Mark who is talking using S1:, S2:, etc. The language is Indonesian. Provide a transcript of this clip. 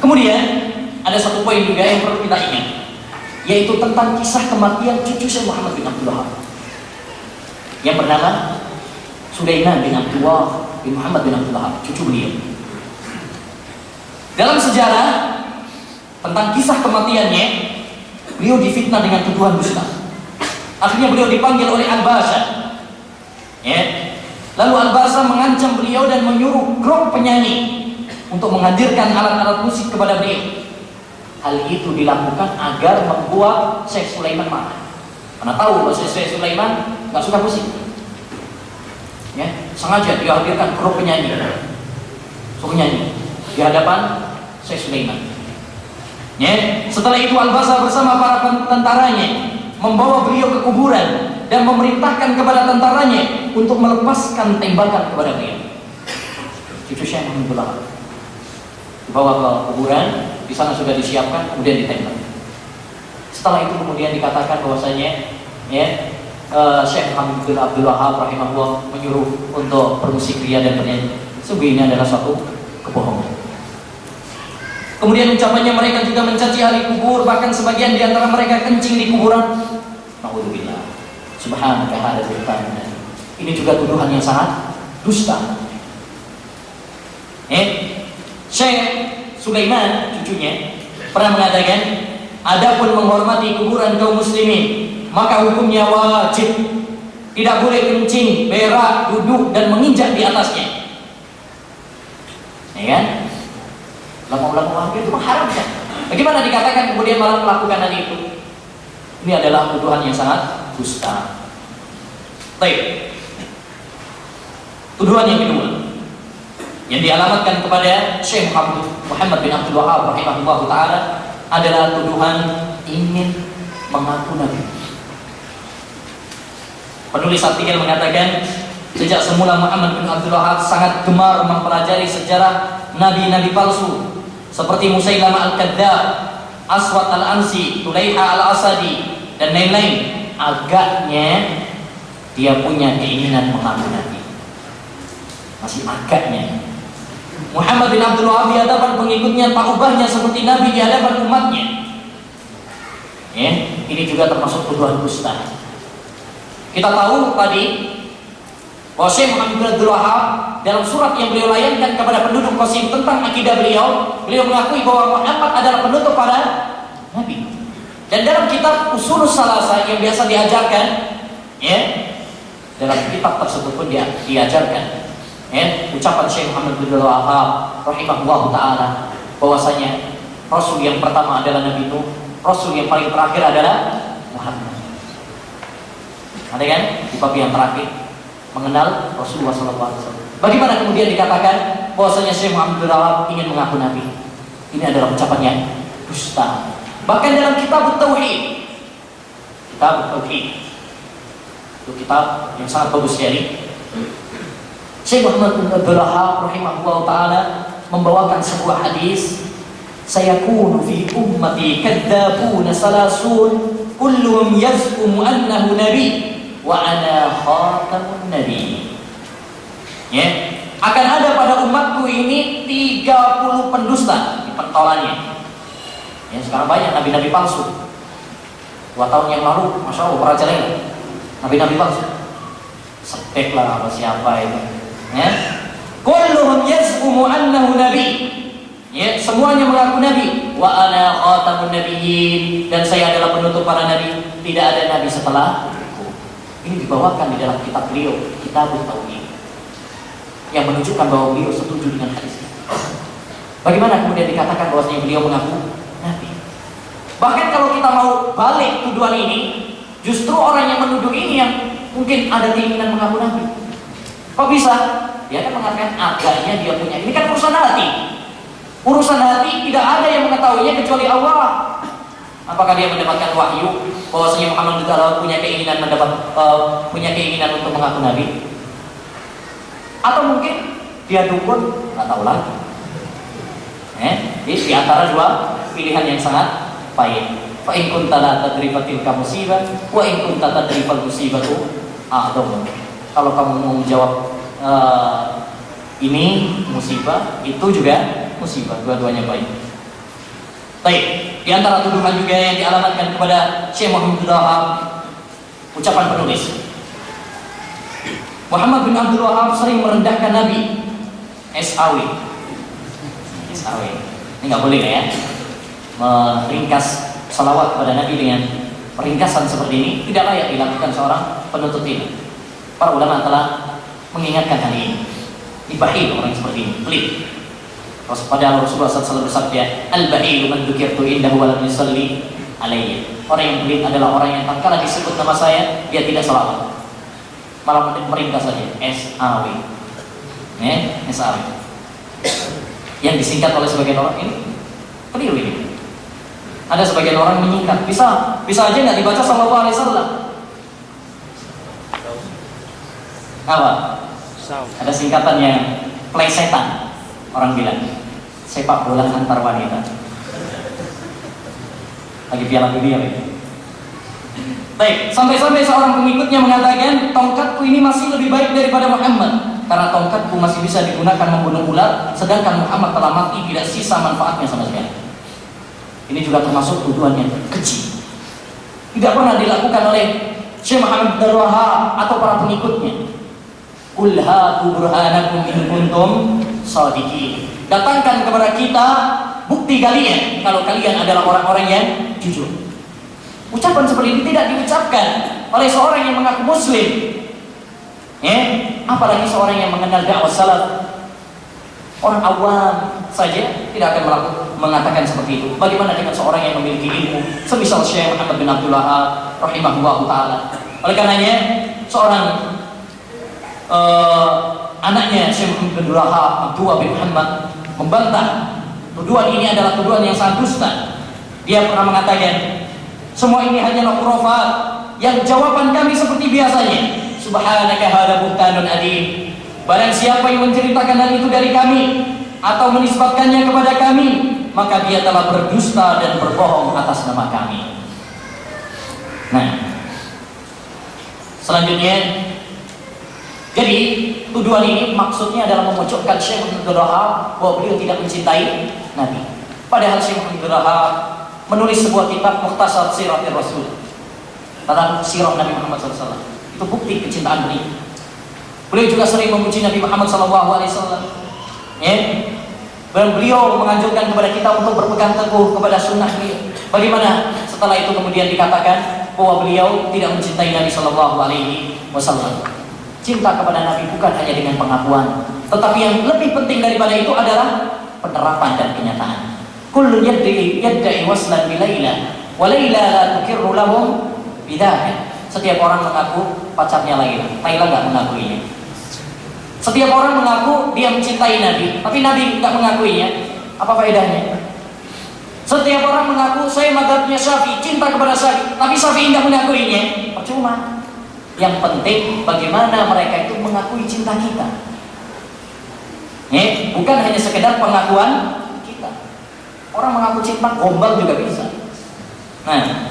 S1: Kemudian ada satu poin juga yang perlu kita ingat, yaitu tentang kisah kematian cucu Syekh Muhammad bin Abdul Wahab yang bernama Sulaiman bin Abdullah bin Muhammad bin Abdul Wahab, cucu beliau. Dalam sejarah tentang kisah kematiannya, beliau difitnah dengan tuduhan dusta. Akhirnya beliau dipanggil oleh Al-Basha. Lalu Al-Basha mengancam beliau dan menyuruh grup penyanyi untuk menghadirkan alat-alat musik kepada beliau. Hal itu dilakukan agar membuat Syekh Sulaiman marah. Karena tahu bahwa Syekh Sulaiman nggak suka musik. Sengaja dia hadirkan grup penyanyi, suruh nyanyi di hadapan Syekh Sulaiman. Setelah itu Al-Basha bersama para tentaranya membawa beliau ke kuburan dan memerintahkan kepada tentaranya untuk melepaskan tembakan kepada beliau. Cucu Syekh Muhammad dibawa ke kuburan, di sana sudah disiapkan, kemudian ditembak. Setelah itu kemudian dikatakan bahwasanya Syekh Muhammad bin Abdul Wahab rahimahullah menyuruh untuk bermusik ria dan bernyanyi. Sungguh ini adalah suatu kebohongan. Kemudian ucapannya mereka juga mencaci ahli kubur, bahkan sebagian di antara mereka kencing di kuburan. Nauzubillah. Subhanaka hadza buhtan. Ini juga tuduhan yang sangat dusta. Syekh Sulaiman cucunya pernah mengatakan, adapun menghormati kuburan kaum muslimin, maka hukumnya wajib. Tidak boleh kencing, berak, duduk dan menginjak di atasnya. Ulama-ulama wahhabi itu mengharamkan. Bagaimana dikatakan kemudian malah melakukan hal itu? Ini adalah tuduhan yang sangat dusta. Baik. Tuduhan yang kedua yang dialamatkan kepada Syekh Muhammad bin Abdul Wahab rahimahullah taala adalah tuduhan ingin mengaku nabi. Penulis artikel mengatakan, sejak semula Muhammad bin Abdul Wahab sangat gemar mempelajari sejarah nabi-nabi palsu seperti Musailamah Al-Kadzdzab, Aswad Al-Ansi, Tulaiha Al-Asadi dan lain-lain. Agaknya dia punya keinginan mengaku nabi. Masih agaknya. Muhammad bin Abdul Wahab di hadapan pengikutnya tak ubahnya seperti nabi di hadapan umatnya. Ini juga termasuk tuduhan dusta. Kita tahu tadi bahwa Syekh Muhammad bin Abdul Wahab dalam surat yang beliau layangkan kepada penduduk Qasim tentang akidah beliau mengakui bahwa Muhammad adalah penutup para nabi. Dan dalam kitab Ushulus Salasah yang biasa diajarkan, dalam kitab tersebut pun diajarkan ucapan Syekh Muhammad bin Abdul Wahab rahimahullah taala bahwasanya Rasul yang pertama adalah Nabi Nuh, Rasul yang paling terakhir adalah Muhammad. Ada kan di bab yang terakhir mengenal Rasulullah SAW. Bagaimana kemudian dikatakan bahwasanya Syekh Muhammad bin Abdul Wahab ingin mengaku nabi? Ini adalah ucapan yang dusta. Bahkan dalam kitab Tauhid, itu kitab yang sangat bagus sekali. Syekh Muhammad bin Abdul Wahab rahimahullah taala membawakan sebuah hadis, sayakunu fi ummati kadzdzabun salasun kulluhum yaz'umu annahu nabi wa ana khatamun nabi. Akan ada pada umatku ini 30 pendusta di pentolannya. Sekarang banyak nabi-nabi palsu. 2 tahun yang lalu, masya Allah, merajalela nabi-nabi palsu. Setek lah siapa itu. Kulluhum yaz'umu annahu nabi. Semuanya mengaku nabi. Wa ana khatamun nabiyyin, dan saya adalah penutup para nabi. Tidak ada nabi setelah aku. Ini dibawakan di dalam kitab beliau, Kitab Tauhid, yang menunjukkan bahwa beliau setuju dengan hadis ini. Bagaimana kemudian dikatakan bahwasanya beliau mengaku nabi? Bahkan kalau kita mau balik tuduhan ini, justru orang yang menuduh ini yang mungkin ada keinginan mengaku nabi. Kok bisa? Dia akan mengatakan agaknya dia punya. Ini kan urusan hati. Urusan hati tidak ada yang mengetahuinya kecuali Allah. Apakah dia mendapatkan wahyu bahwasanya Muhammad punya keinginan punya keinginan untuk mengaku nabi? Atau mungkin dia dukun, nggak tahu lagi. Jadi di antara dua pilihan yang sangat pahit. Fa in kunta la tadri fatilka musibah wa in kunta tadri fal musibatu a'dhamu. Kalau kamu mau menjawab ini musibah, itu juga musibah, dua-duanya baik. Baik, di antara tuduhan juga yang dialamatkan kepada Syekh Muhammad bin Abdul Wahab, ucapan penulis, Muhammad bin Abdul Wahab sering merendahkan Nabi. SAW. Ini nggak boleh ya, meringkas salawat kepada Nabi dengan peringkasan seperti ini tidak layak dilakukan seorang penuntut ilmu. Para ulama telah mengingatkan hal ini. Ibahil orang seperti ini, pelit. Pada Rasulullah SAW bersabda, al-bahilu man dzukirtu indahu wa lam yusalli alayya. Orang yang pelit adalah orang yang tatkala disebut nama saya, dia tidak salawat, malah meringkas saja. SAW. SAW. Yang disingkat oleh sebagian orang ini keliru ini. Ada sebagian orang menyingkat, bisa aja nggak dibaca sallallahu alaihi wasallam. Apa? Ada singkatan yang plesetan, orang bilang sepak bola antar wanita. Lagi Piala Dunia ini. Baik, sampai-sampai seorang pengikutnya mengatakan, tongkatku ini masih lebih baik daripada Muhammad, karena tongkatku masih bisa digunakan membunuh ular, sedangkan Muhammad telah mati, tidak sisa manfaatnya sama sekali. Ini juga termasuk tuduhan yang keji. Tidak pernah dilakukan oleh Syekh Muhammad bin Abdul Wahab atau para pengikutnya. Qul hatu burhanakum in kuntum shadiqin. Datangkan kepada kita bukti kalian kalau kalian adalah orang-orang yang jujur. Ucapan seperti ini tidak diucapkan oleh seorang yang mengaku muslim. Apalagi seorang yang mengenal dakwah salaf. Orang awam saja tidak akan mengatakan seperti itu. Bagaimana dengan seorang yang memiliki ilmu semisal Syekh Muhammad bin Abdul Wahab rahimahullahu taala. Oleh karenanya seorang anaknya Syekh Muhammad bin Abdul Wahab, Abdullah bin Muhammad, membantah tuduhan ini adalah tuduhan yang sangat dusta. Dia pernah mengatakan, semua ini hanyalah khurafat, yang jawaban kami seperti biasanya, subhanaka hadza buhtanun adzim. Barang siapa yang menceritakan hal itu dari kami atau menisbatkannya kepada kami, maka dia telah berdusta dan berbohong atas nama kami. Nah, selanjutnya, jadi tuduhan ini maksudnya adalah memojokkan Syekh Muhammad bin Abdul Wahab bahwa beliau tidak mencintai Nabi. Padahal Syekh Muhammad bin Abdul Wahab menulis sebuah kitab Mukhtasar Siratir Rasul tentang sirah Nabi Muhammad SAW. Itu bukti kecintaan beliau. Beliau juga sering memuji Nabi Muhammad SAW. Dan beliau menganjurkan kepada kita untuk berpegang teguh kepada sunnah beliau. Bagaimana setelah itu kemudian dikatakan bahwa beliau tidak mencintai Nabi SAW. Cinta kepada Nabi bukan hanya dengan pengakuan, tetapi yang lebih penting daripada itu adalah penerapan dan kenyataan. Kullu yadda'i waslan bi Laila, wa Laila la tukirru lahum bidzalik. Setiap orang mengaku pacarnya Laila, Laila enggak mengakuinya. Setiap orang mengaku dia mencintai Nabi, tapi Nabi enggak mengakuinya. Apa faedahnya? Setiap orang mengaku saya mazhabnya Syafi'i, cinta kepada Syafi'i, tapi Syafi'i enggak mengakuinya. Percuma. Yang penting bagaimana mereka itu mengakui cinta kita. Bukan hanya sekedar pengakuan kita. Orang mengaku cinta gombal juga bisa. Nah,